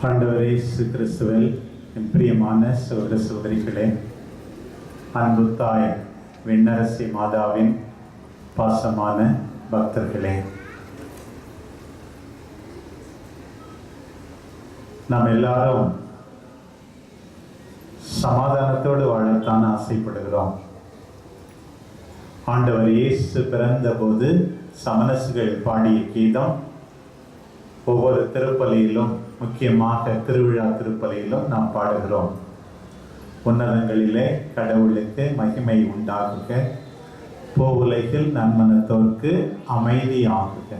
ஆண்டவர் இயேசு கிறிஸ்துவில் பிரியமான சகோதர சகோதரிகளே, அன்பு தாய் விண்ணரசி மாதாவின் பாசமான பக்தர்களே, நாம் எல்லாரும் சமாதானத்தோடு வாழத்தான் ஆசைப்படுகிறோம். ஆண்டவர் இயேசு பிறந்த போது சமணசுகள் பாடிய கீதம் ஒவ்வொரு திருப்பலியிலும், முக்கியமாக திருவிழா திருப்பலியிலும் நாம் பாடுகிறோம். உன்னதங்களிலே கடவுளுக்கு மகிமை உண்டாகுக, பூவுலகில் நன்மனத்தோர்க்கு அமைதியாகுக.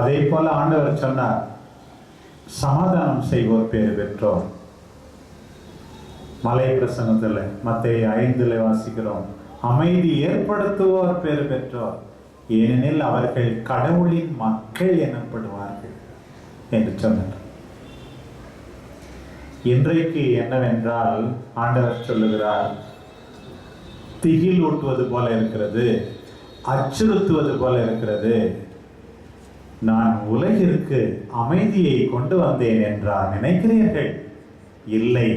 அதே போல ஆண்டவர் சொன்னார், சமாதானம் செய்வோர் பேர் பெற்றோர். மலை பிரசங்கத்தில் மத்தேயு 5 வாசிக்கிறோம், அமைதி ஏற்படுத்துவோர் பேர் பெற்றோர், ஏனெனில் அவர்கள் கடவுளின் மக்கள் எனப்படுவார்கள் என்று சொன்னார். இன்றைக்கு என்னவென்றால், ஆண்டவர் சொல்லுகிறார், திகில் ஊட்டுவது போல இருக்கிறது, அச்சுறுத்துவது போல இருக்கிறது. நான் உலகிற்கு அமைதியை கொண்டு வந்தேன் என்றார் நினைக்கிறீர்கள்? இல்லை,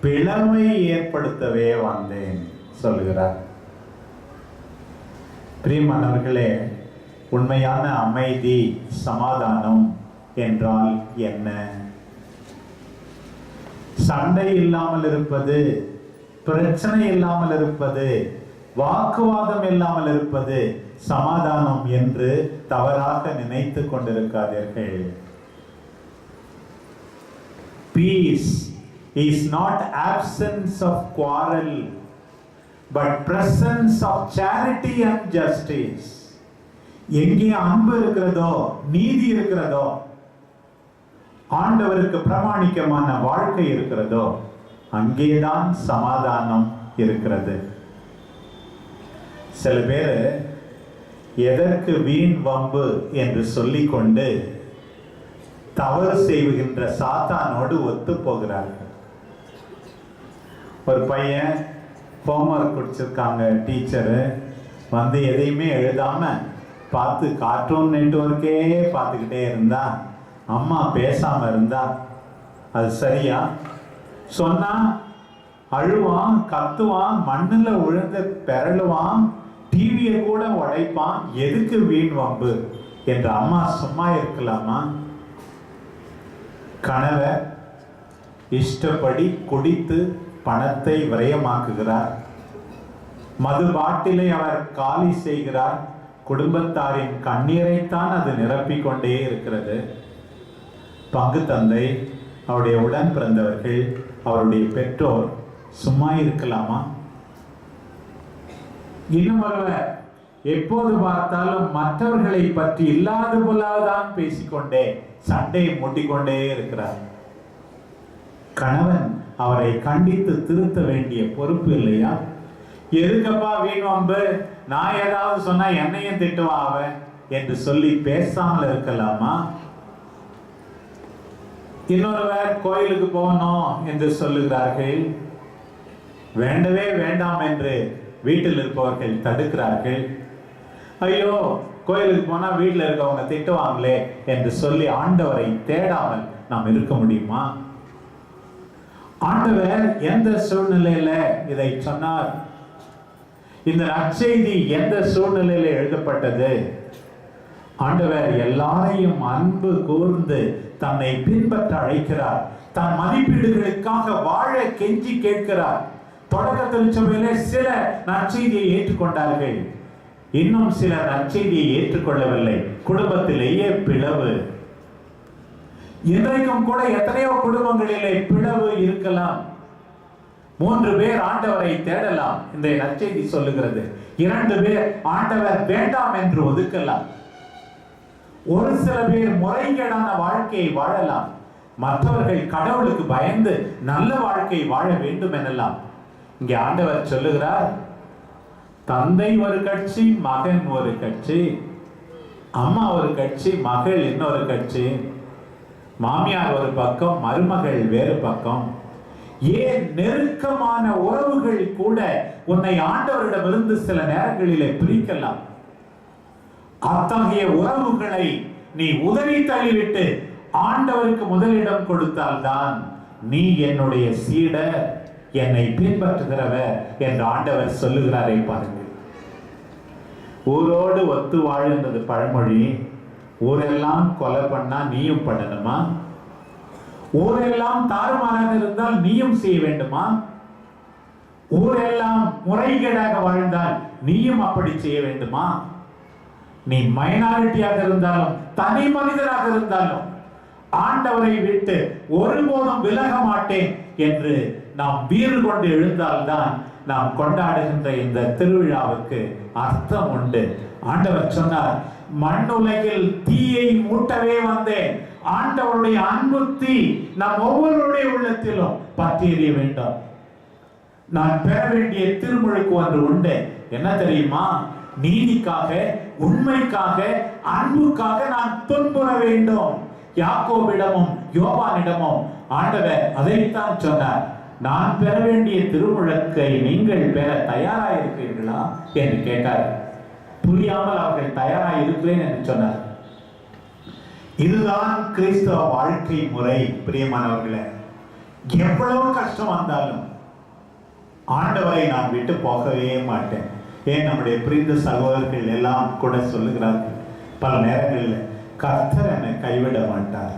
பிளவை ஏற்படுத்தவே வந்தேன் சொல்லுகிறார். பிரியமானவர்களே, உண்மையான அமைதி, சமாதானம் என்றால் என்ன? சண்டை இல்லாமல் இருப்பது, பிரச்சனை இல்லாமல் இருப்பது, வாக்குவாதம் இல்லாமல் இருப்பது சமாதானம் என்று தவறாக நினைத்து கொண்டிருக்காதீர்கள். Peace is not absence of quarrel, but presence of charity and justice. எங்கே அன்பு இருக்கிறதோ, நீதி இருக்கிறதோ, ஆண்டவருக்கு பிரமாணிக்கமான வாழ்க்கை இருக்கிறதோ, அங்கேதான் சமாதானம் இருக்கிறது. சில பேர் எதற்கு வீண் வம்பு என்று சொல்லிக்கொண்டு தவறு செய்கின்ற சாத்தானோடு ஒத்து போகிறார்கள். ஒரு பையன் ஹோம்ஒர்க் கொடுத்துருக்காங்க, டீச்சரு வந்து எதையுமே எழுதாம பார்த்து கார்ட்டூன் நெட்வொர்க்கே பார்த்துக்கிட்டே இருந்தா, அம்மா பேசாம இருந்தா அது சரியா? சொன்னா அழுவான், கத்துவான், மண்ணில் விழுந்து பெறலுவான், டிவியை கூட உடைப்பான். எதுக்கு வீண் வம்பு என்ற அம்மா சும்மா இருக்கலாமா? கணவர் இஷ்டப்படி குடித்து பணத்தை விரயமாக்குகிறார், மது பாட்டிலை அவர் காலி செய்கிறார், குடும்பத்தாரின் கண்ணீரைத்தான் அது நிரப்பிக் கொண்டே இருக்கிறது. பங்கு தந்தை, அவருடைய உடன் பிறந்தவர்கள், அவருடைய பெற்றோர் சும்மா இருக்கலாமா? இன்னும் ஒருவர் எப்போது பார்த்தாலும் மற்றவர்களை பற்றி இல்லாத போலதான் பேசிக்கொண்டே சண்டையை மூட்டிக்கொண்டே இருக்கிறார். கணவன் அவரை கண்டித்து திருத்த வேண்டிய பொறுப்பு இல்லையா? எதுக்கப்பா வீண் வம்பு, நான் ஏதாவது சொன்னா என்னையும் திட்டுவா அவன் என்று சொல்லி பேசாமல் இருக்கலாமா? இன்னொருவர் கோயிலுக்கு போகணும் என்று சொல்லுகிறார்கள், வேண்டவே வேண்டாம் என்று வீட்டில் இருப்பவர்கள் தடுக்கிறார்கள். ஐயோ, கோயிலுக்கு போனா வீட்டில் இருக்கவங்க திட்டுவாங்களே என்று சொல்லி ஆண்டவரை தேடாமல் நாம் இருக்க முடியுமா? ஆண்டவர் எந்த சூழ்நிலையில இதை சொன்னார்? இந்த நற்செய்தி எந்த சூழ்நிலையில எழுதப்பட்டது? ஆண்டவர் எல்லாரையும் அன்பு கூர்ந்து தன்னை பின்பற்ற அழைக்கிறார். தன் மதிப்பீடுகளுக்காக வாழ கெஞ்சி கேட்கிறார். தொடக்கத்தில் சபையிலே சில நற்செய்தியை ஏற்றுக்கொண்டார்கள், இன்னும் சில நற்செய்தியை ஏற்றுக்கொள்ளவில்லை. குடும்பத்திலேயே பிளவு. இன்றைக்கும் கூட எத்தனையோ குடும்பங்களிலே பிளவு இருக்கலாம். 3 பேர் ஆண்டவரை தேடலாம், இந்த நற்செய்தி சொல்லுகிறது. 2 பேர் ஆண்டவர் வேண்டாம் என்று ஒதுக்கலாம். ஒரு சில பேர் முறைகேடான வாழ்க்கையை வாழலாம், மற்றவர்கள் கடவுளுக்கு பயந்து நல்ல வாழ்க்கை வாழ வேண்டும் எனலாம். இங்கே ஆண்டவர் சொல்லுகிறார், தந்தை ஒரு கட்சி, மகன் ஒரு கட்சி, அம்மா ஒரு கட்சி, மகள் இன்னொரு கட்சி, மாமியார் ஒரு பக்கம், மருமகள் வேறு பக்கம். ஏன் நெருக்கமான உறவுகள் கூட உன்னை ஆண்டவரிடமிருந்து சில நேரங்களிலே பிரிக்கலாம். அத்தகைய உறவுகளை நீ உதறி தள்ளிவிட்டு ஆண்டவருக்கு முதலிடம் கொடுத்தால்தான் நீ என்னுடைய சீடர், என்னை பின்பற்றுகிறவர் என்று ஆண்டவர் சொல்லுகிறாரே பாருங்கள். ஊரோடு ஒத்து வாழ்ன்றது பழமொழி. ஊரெல்லாம் கொலை பண்ணா நீயும் பண்ணணுமா? ஊரெல்லாம் தாறுமாறாக இருந்தால் நீயும் செய்ய வேண்டுமா? ஊரெல்லாம் முறைகேடாக வாழ்ந்தால் நீயும் அப்படி செய்ய வேண்டுமா? நீ மைனாரிட்டியாக இருந்தாலும் தனி மனிதராக இருந்தாலும் ஆண்டவரை விட்டு ஒருபோதும் விலக மாட்டேன் என்று நாம் வீறு கொண்டு எழுந்தால்தான் நாம் கொண்டாடுகின்ற இந்த திருவிழாவுக்கு அர்த்தம் உண்டு. ஆண்டவர் சொன்னார், மண்ணுலகில் தீயை மூட்டவே வந்தேன். ஆண்டவருடைய அன்பு தீ நம் ஒவ்வொருடைய உள்ளத்திலும் பற்றி எறிய வேண்டும். நான் பெற வேண்டிய திருமுழுக்கு ஒன்று உண்டு. என்ன தெரியுமா? நீதிக்காக, உண்மைக்காக, அன்புக்காக நான் துன்புற வேண்டும். யாக்கோபிடமும் யோவானிடமும் ஆண்டவர் அதைத்தான் சொன்னார். நான் பெற வேண்டிய திருமுழுக்கை நீங்கள் பெற தயாராக இருக்கிறீர்களா என்று கேட்டார். புரியாமல் அவர்கள் தயாராக இருக்கிறேன் என்று சொன்னார். இதுதான் கிறிஸ்தவ வாழ்க்கை முறை. பிரியமானவர்களே, எவ்வளவு கஷ்டம் வந்தாலும் ஆண்டவரை நான் விட்டு போகவே மாட்டேன். ஏன் நம்முடைய பிரிந்த சகோதரர்கள் எல்லாம் கூட சொல்லுகிறார்கள், பல நேரங்களில் கர்த்தர் என்னை கைவிட மாட்டார்.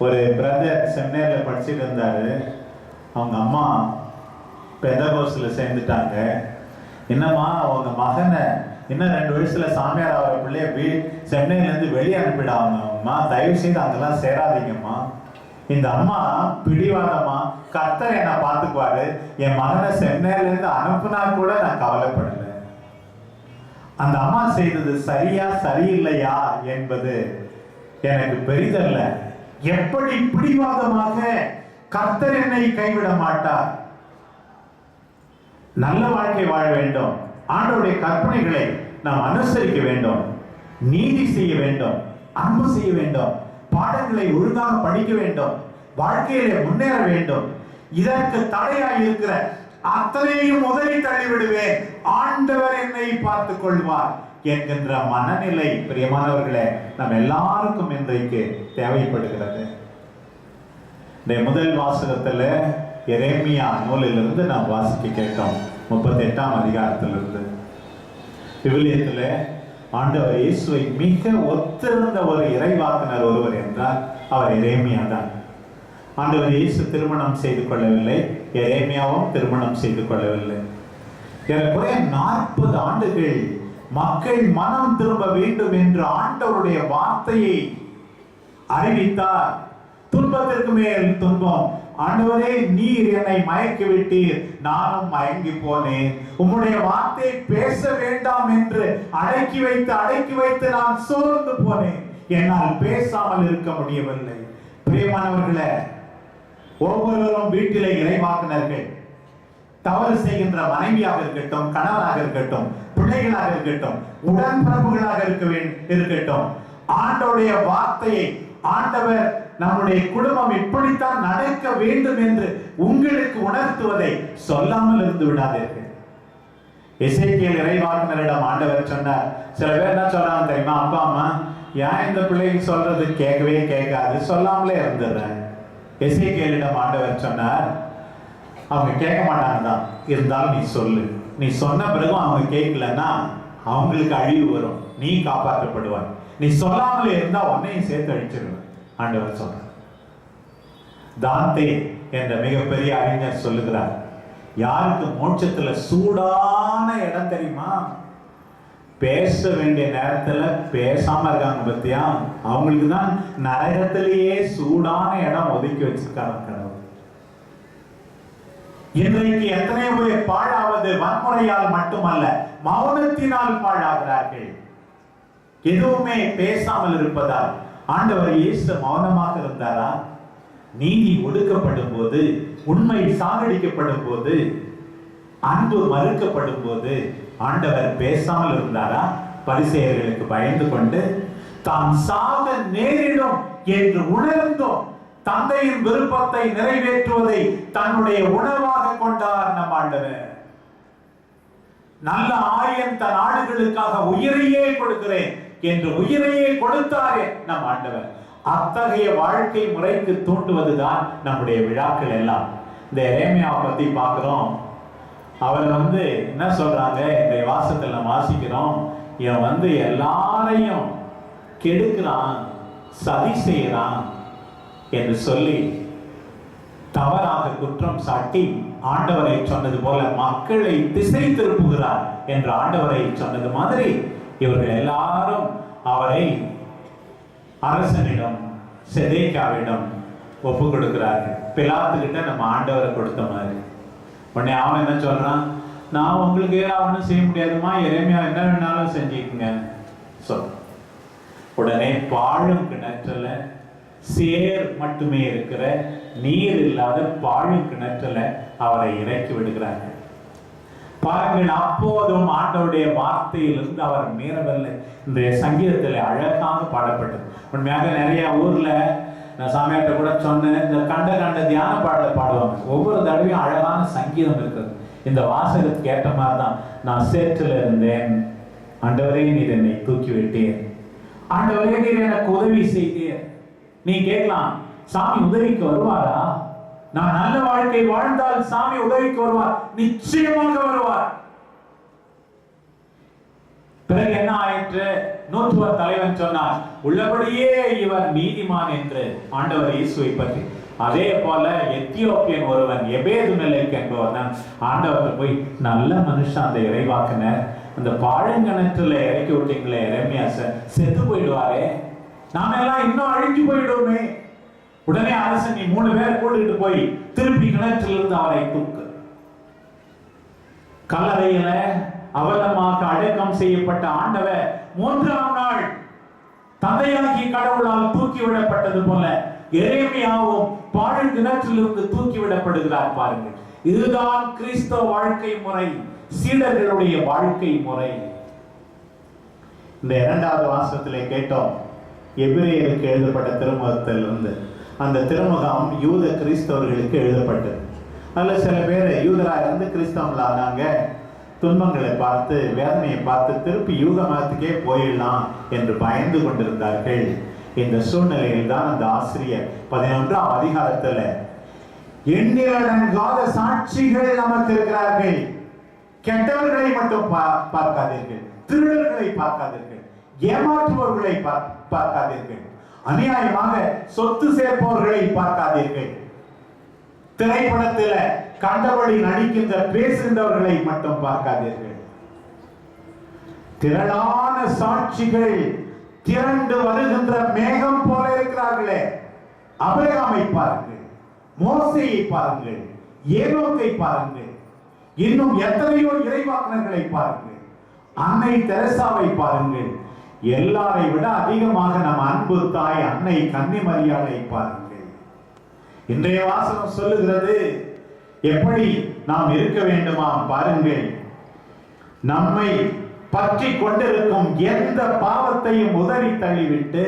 ஒரு பிரதர் சென்னையில் படிச்சுட்டு இருந்தாரு. அவங்க அம்மா பெந்தகோஸ்ல சேர்ந்துட்டாங்க. என்னம்மா அவங்க மகனை இன்னும் 2 வயசுல சாமியார் அவரை பிள்ளைய சென்னையிலேருந்து வெளியே அனுப்பிடாங்கம்மா, தயவு செய்து அங்கெல்லாம் சேராதீங்கம்மா. இந்த அம்மா பிடிவாதமா, கர்த்தர் என்னை பார்த்துக்குவாரு, என் மகனை சென்னையிலேருந்து அனுப்புனா கூட நான் கவலைப்படல. அந்த அம்மா செய்தது சரியா சரியில்லையா என்பது எனக்கு பெரிதல்ல. எப்படி பிடிவாதமாக கர்த்தர் என்னை கைவிட மாட்டார். நல்ல வாழ்க்கை வாழ வேண்டும். ஆண்டவருடைய கற்பனைகளை நாம் அனுசரிக்க வேண்டும். நீதி செய்ய வேண்டும், அன்பு செய்ய வேண்டும், பாடங்களை ஒழுங்காக படிக்க வேண்டும், வாழ்க்கையிலே முன்னேற வேண்டும். இதற்கு தடையாய் இருக்கிற அத்தனையும் உதறி தள்ளிவிடுவேன், ஆண்டவர் என்னை பார்த்துக் கொள்வார் என்கின்ற மனநிலை பிரியமானவர்களே நம் எல்லாருக்கும் இன்றைக்கு தேவைப்படுகிறது. இந்த முதல் வாசகத்துல எரேமியா நூலிலிருந்து நாம் வாசிக்க கேட்டோம். 38ஆம் அதிகாரத்திலிருந்து. விவிலியத்துல ஆண்டவர் இயேசுவை மிக ஒத்திருந்த ஒரு இறைவாக்கினர் ஒருவர் என்றால் அவர் எரேமியா தான். ஆண்டவர் இயேசு திருமணம் செய்து கொள்ளவில்லை, எரேமியாவும் திருமணம் செய்து கொள்ளவில்லை. ஏறக்குறைய 40 ஆண்டுகள் மக்கள் மனம் திரும்ப வேண்டும் என்று ஆண்டவருடைய வார்த்தையை அறிவித்தார். துன்பத்திற்கு மேல் துன்பம். ஆண்டவரே, நீர் என்னை மயக்கி விட்டீர், நானும் மயங்கி போனேன். உம்முடைய வார்த்தை பேச வேண்டாம் என்று அடக்கி வைத்து நான் சோர்ந்து போனேன். என்னால் பேசாமல் இருக்க முடியவில்லை. பிரியமானவர்களே, ஒவ்வொருவரும் வீட்டிலே இறைவாக்கினர்கள். தவறு செய்கின்ற மனைவியாக இருக்கட்டும், கணவனாக இருக்கட்டும், பிள்ளைகளாக இருக்கட்டும், உடன்பிறப்புகளாக இருக்கட்டும், ஆண்டவருடைய வார்த்தையை ஆண்டவர் நம்முடைய குடும்பம் இப்படித்தான் நடக்க வேண்டும் என்று உங்களுக்கு உணர்த்துவதை சொல்லாமல் இருந்து விடாதீர்கள். எசேக்கியேல் இறைவாக்கினரிடம் ஆண்டவர் சொன்னார். சில பேர் என்ன சொல்றாங்க தெரியுமா? அப்பா அம்மா ஏன் இந்த பிள்ளைக்கு சொல்றது கேட்கவே கேட்காது, சொல்லாமலே இருந்துடுறேன். எசேக்கியேலிடம் ஆண்டவர் சொன்னார், அவங்க கேட்க மாட்டாங்க தான், இருந்தாலும் நீ சொல்லு. நீ சொன்ன பிறகும் அவங்க கேட்கலன்னா அவங்களுக்கு அழிவு வரும், நீ காப்பாற்றப்படுவாய். நீ சொல்லாமலே இருந்தா உன்னையும் சேர்த்து அழிச்சிருவேன் ஆண்டவர் சொன்னார். தாந்தே என்ற மிகப்பெரிய அறிஞர் சொல்லுகிறார், யாருக்கு மோட்சத்துல சூடான இடம் தெரியுமா? பேச வேண்டிய நேரத்துல பேசாம இருக்காங்க பத்தியா, அவங்களுக்கு தான் நரகத்திலேயே சூடான இடம் ஒதுக்கி வச்சிருக்காங்க கடவுள். இன்றைக்கு எத்தனை பேர் பாழாவது வன்முறையால் மட்டுமல்ல, மௌனத்தினால் பாழாகிறார்கள். எதுவுமே பேசாமல் இருப்பதால். ஆண்டவர் இயேசு மௌனமாக இருந்தாரா? நீதி ஒடுக்கப்படும் போது, உண்மை சாகடிக்கப்படும் போது, அன்பு மறுக்கப்படும் போது ஆண்டவர் பேசாமல் இருந்தாரா? பரிசேயர்களுக்கு பயந்து கொண்டு தான் சாக நேரிடும் என்று உணர்ந்தோம் தந்தையின் விருப்பத்தை நிறைவேற்றுவதை தன்னுடைய உணவாக கொண்டார் நம் ஆண்டவர். நல்ல ஆயன் தன் ஆடுகளுக்காக உயிரையே கொடுக்கிறேன், என்று உயிரையே கொடுத்தாரே நம் ஆண்டவர். அத்தகைய வாழ்க்கை முறைக்கு தூண்டுவதுதான் நம்முடைய விழாக்கள் எல்லாம். இந்த எரேமியாவை பத்தி பார்க்கிறோம். அவர் என்ன சொல்றாங்க, இந்த வாசத்துல நம்ம வாசிக்கிறோம், இவன் எல்லாரையும் கெடுக்கிறான், சதி செய்யறான் என்று சொல்லி தவறாக குற்றம் சாட்டி ஆண்டவரை சொன்னது போல மக்களை திசை திருப்புகிறார் என்று ஆண்டவரை சொன்னது மாதிரி இவர்கள் எல்லாரும் அவரை அரசனிடம் செதேக்கியாவிடம் ஒப்பு கொடுக்கிறார்கள். பிலாத்துக்கிட்ட நம்ம ஆண்டவரை கொடுத்த மாதிரி. உடனே அவன் என்ன சொல்றான், நான் உங்களுக்கு ஒன்றும் செய்ய முடியாதுமா, எரேமியா என்ன வேணாலும் செஞ்சுக்குங்க சொல். உடனே பாழும் கிணற்றுல சேர் மட்டுமே இருக்கிற நீர் இல்லாத பாழும் கிணற்றுல அவரை இறக்கி விடுகிறார்கள். பாருங்கள், அப்போதும் ஆண்டவருடைய வார்த்தையிலிருந்து அவர் மீறவில்லை. இந்த சங்கீதத்தில் அழகாக பாடப்பட்டது. உண்மையாக நிறைய ஊர்ல நான் சாமியார்ட்ட கூட சொன்னேன், இந்த கண்ட தியான பாடலை பாடுவாங்க. ஒவ்வொரு தடவையும் அழகான சங்கீதம் இருக்குது. இந்த வாசகத்துக்கு ஏற்ற மாதிரிதான். நான் சேற்றில் இருந்தேன், ஆண்டவரே நீர் என்னை தூக்கி விட்டீர், ஆண்டவரே நீர் எனக்கு உதவி செய்தீர். நீ கேட்கலாம், சாமி உதவிக்கு வருவாரா? நான் நல்ல வாழ்க்கை வாழ்ந்தால் சாமி உதவிக்கு வருவார், நிச்சயமாக வருவார். பிறகு என்ன ஆயிற்று? நூற்றுவ தலைவன் சொன்னார், உள்ளபடியே இவர் நீதிமான் என்று ஆண்டவர் இயேசுவை பற்றி. அதே போல எத்தியோப்பியன் ஒருவன் எபேதுமெலேக் என்பவன் ஆண்டவர் போய், நல்ல மனுஷன் அந்த இறைவாக்கினர், அந்த பாழங்கணத்துல இறக்கி விட்டீங்களே எரேமியா, செத்து போயிடுவாரே, நாம எல்லாம் இன்னும் அழிஞ்சு போயிடுவோமே. உடனே அரசன், நீ 3 பேர் கூட்டிட்டு போய் திருப்பி கிணற்றிலிருந்து அவரை தூக்கு. கல்லறையில அவலமாக அடக்கம் செய்யப்பட்ட ஆண்டவர் 3ஆம் நாள் தந்தையாகிய கடவுளால் தூக்கி விடப்பட்டது போல எரேமியாவும் பாழ் கிணற்றிலிருந்து தூக்கி விடப்படுகிறார். பாருங்கள், இதுதான் கிறிஸ்தவ வாழ்க்கை முறை, சீடர்களுடைய வாழ்க்கை முறை. இந்த 2வது வாசகத்திலே கேட்டோம், எபிரேயருக்கு எழுதப்பட்ட திருமுகத்திலிருந்து. அந்த திருமுகம் யூத கிறிஸ்தவர்களுக்கு எழுதப்பட்டது. அதுல சில பேர் யூதரா இருந்து கிறிஸ்தவங்களானாங்க. துன்பங்களை பார்த்து, வேதனையை பார்த்து திருப்பி யூத மதத்துக்கே போயிடலாம் என்று பயந்து கொண்டிருந்தார்கள். இந்த சூழ்நிலையில் தான் அந்த ஆசிரியர் 11ஆம் அதிகாரத்துல, எண்ணிலடங்காத சாட்சிகள் நமக்கு இருக்கிறார்கள், கெட்டவர்களை மட்டும் பார்க்காதீர்கள், திருடர்களை பார்க்காதீர்கள், ஏமாற்றுபவர்களை பார்க்காதீர்கள், அநியாயமாக சொத்து சேர்ப்பவர்களை பார்க்காதீர்கள், திரைப்படத்தில் கண்டபடி நடிக்கின்ற பேசுகின்றவர்களை மட்டும் பார்க்காதீர்கள். திரளான சாட்சிகள் திரண்டு வருகின்ற மேகம் போல இருக்கிறார்களே, ஆபிரகாமை பாருங்கள், மோசேயை பாருங்கள், ஏனோக்கை பாருங்கள், இன்னும் எத்தனையோ இறைவாக்கினர்களை பாருங்கள், அன்னை தெரசாவை பாருங்கள், எல்லாரை விட அதிகமாக நம் அன்பு தாய் அன்னை கன்னிமரியாளை பாருங்கள். இன்றைய வாசகம் சொல்லுகிறது, எப்படி நாம் இருக்க வேண்டுமாம் பாருங்கள். நம்மை பற்றி கொண்டிருக்கும் எந்த பாவத்தையும் உதறி தள்ளிவிட்டு